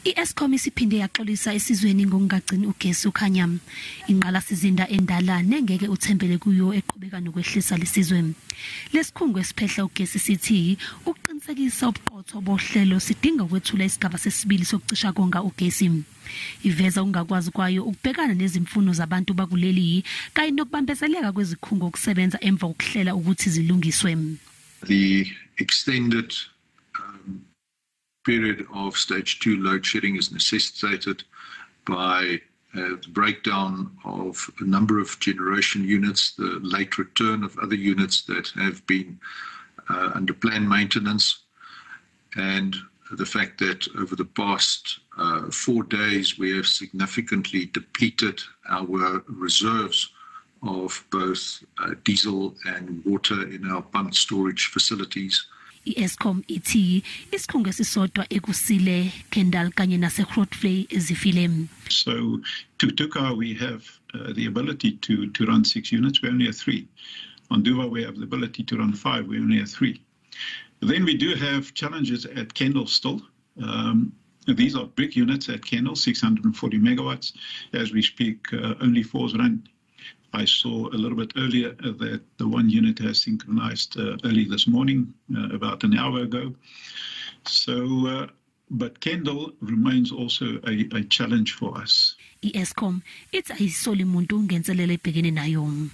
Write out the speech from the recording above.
I-Eskom isiphinde yaxolisa esizweni ngokungagcini ugesi ukhanya. Inqalasizinda endala nengeke uthembele kuyo eqhubeka nokwehlisa lesizwe. Lesikhungo esiphehla ugesi sithi ukuqinisekisa ubuqotho bohlelo sidinga ukwethula isigaba sesibili sokucishakonga ugesi. Iveza ungakwazi kwayo ukubhekana nezimfuno zabantu bakuleli kanye nokubambezeleka kwezikhungo ukusebenza emva kokuhlela ukuthi zilungiswe. The extended period of stage 2 load shedding is necessitated by the breakdown of a number of generation units, the late return of other units that have been under planned maintenance, and the fact that over the past 4 days we have significantly depleted our reserves of both diesel and water in our pumped storage facilities. I-Eskom ithi isikhungo esisodwa ekusile Kendal kanye naseGrootfontein ezifile. So Tutuka we have the ability to run 6 units, we only have 3. On Duva we have the ability to run 5, we only have 3. Then we do have challenges at Kendal still. These are big units at Kendal, 640 megawatts. As we speak, only 4 is run. I saw a little bit earlier that the 1 unit has synchronized early this morning, about an hour ago. So, but Kendal remains also a challenge for us. I-Eskom, it's ayisoli muntu ungenzelele ebhekene nayo.